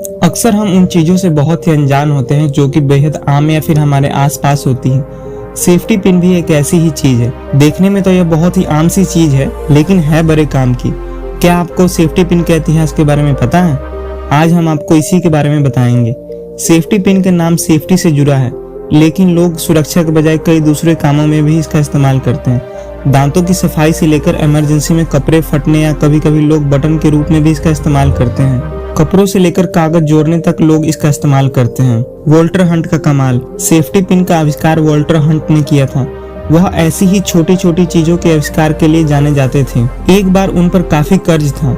अक्सर हम उन चीज़ों से बहुत ही अनजान होते हैं जो कि बेहद आम या फिर हमारे आसपास होती हैं। सेफ्टी पिन भी एक ऐसी ही चीज़ है। देखने में तो यह बहुत ही आम सी चीज़ है, लेकिन है बड़े काम की। क्या आपको सेफ्टी पिन के इतिहास के बारे में पता है? आज हम आपको इसी के बारे में बताएंगे। सेफ्टी पिन का नाम सेफ्टी से जुड़ा है, लेकिन लोग सुरक्षा के बजाय कई दूसरे कामों में भी इसका इस्तेमाल करते हैं। दांतों की सफाई से लेकर इमरजेंसी में कपड़े फटने या कभी कभी लोग बटन के रूप में भी इसका इस्तेमाल करते हैं। कपड़ों से लेकर कागज जोड़ने तक लोग इसका इस्तेमाल करते हैं। वॉल्टर हंट का कमाल। सेफ्टी पिन का आविष्कार वॉल्टर हंट ने किया था। वह ऐसी ही छोटी छोटी चीजों के आविष्कार के लिए जाने जाते थे। एक बार उन पर काफी कर्ज था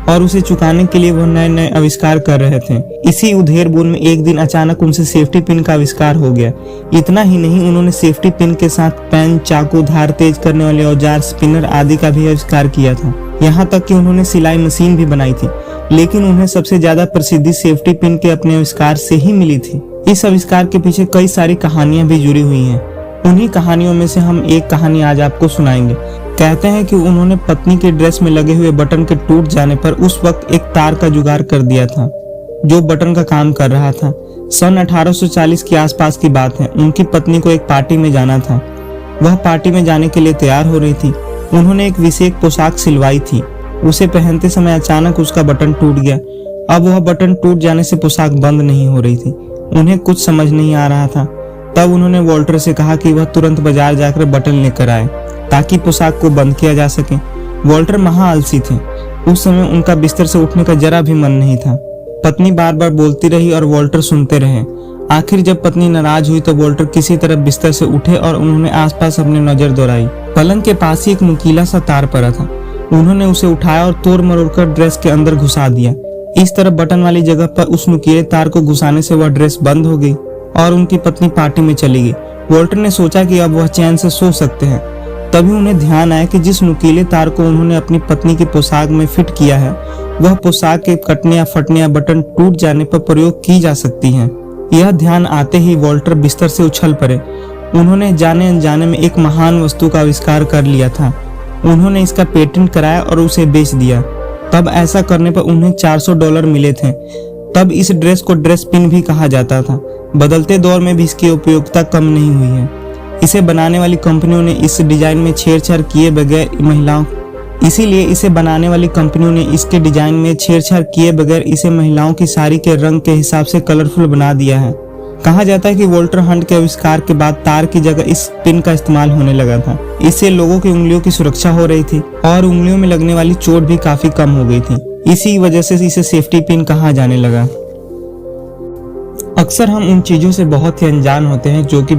और उसे चुकाने के लिए वह नए नए आविष्कार कर रहे थे। इसी उधेड़-बुन में एक दिन अचानक उनसे सेफ्टी पिन का आविष्कार हो गया। इतना ही नहीं, उन्होंने सेफ्टी पिन के साथ पेन, चाकू, धार तेज करने वाले औजार, स्पिनर आदि का भी आविष्कार किया था। यहाँ तक कि उन्होंने सिलाई मशीन भी बनाई थी, लेकिन उन्हें सबसे ज्यादा प्रसिद्धि सेफ्टी पिन के अपने आविष्कार से ही मिली थी। इस आविष्कार के पीछे कई सारी कहानियां भी जुड़ी हुई हैं। उन्हीं कहानियों में से हम एक कहानी आज आपको सुनाएंगे। कहते हैं कि उन्होंने पत्नी के ड्रेस में लगे हुए बटन के टूट जाने पर उस वक्त एक तार का जुगाड़ कर दिया था जो बटन का काम कर रहा था। सन 1840 के आसपास की बात है। उनकी पत्नी को एक पार्टी में जाना था। वह पार्टी में जाने के लिए तैयार हो रही थी। उन्होंने एक विशेष पोशाक सिलवाई थी। उसे पहनते समय अचानक उसका बटन टूट गया। अब वह बटन टूट जाने से पोशाक बंद नहीं हो रही थी। उन्हें कुछ समझ नहीं आ रहा था। तब उन्होंने वॉल्टर से कहा कि वह तुरंत बाजार जाकर बटन लेकर आए ताकि पोशाक को बंद किया जा सके। वॉल्टर महा आलसी थे। उस समय उनका बिस्तर से उठने का जरा भी मन नहीं था। पत्नी बार बार बोलती रही और वॉल्टर सुनते रहे। आखिर जब पत्नी नाराज हुई तो वॉल्टर किसी तरह बिस्तर से उठे और उन्होंने आसपास अपनी नजर दौड़ाई। पलंग के पास ही एक नुकीला सा तार पड़ा था। उन्होंने उसे उठाया और तोड़ मरोड़ कर ड्रेस के अंदर घुसा दिया। इस तरह बटन वाली जगह पर उस नुकीले तार को घुसाने से वह ड्रेस बंद हो गई और उनकी पत्नी पार्टी में चली गई। वॉल्टर ने सोचा कि अब वह चैन से सो सकते हैं। तभी उन्हें ध्यान आया कि जिस नुकीले तार को उन्होंने अपनी पत्नी की पोशाक में फिट किया है, वह पोशाक के कटने या फटने या बटन टूट जाने पर प्रयोग की जा सकती है। यह ध्यान आते ही वॉल्टर बिस्तर से उछल पड़े। उन्होंने जाने अनजाने में एक महान वस्तु का आविष्कार कर लिया था। उन्होंने इसका पेटेंट कराया और उसे बेच दिया। तब ऐसा करने पर उन्हें $400 मिले थे। तब इस ड्रेस को ड्रेस पिन भी कहा जाता था। बदलते दौर में भी इसकी उपयोगिता कम नहीं हुई है। इसे बनाने वाली कंपनियों ने इस डिजाइन में छेड़छाड़ किए बगैर इसे महिलाओं की साड़ी के रंग के हिसाब से कलरफुल बना दिया है। कहा जाता है कि वॉल्टर हंट के आविष्कार के बाद तार की जगह इस पिन का इस्तेमाल होने लगा था। इससे लोगों की उंगलियों की सुरक्षा हो रही थी और उंगलियों में लगने वाली चोट भी काफी कम हो गई थी। इसी वजह से इसे सेफ्टी पिन कहा जाने लगा। अक्सर हम उन चीजों से बहुत ही अनजान होते हैं जो कि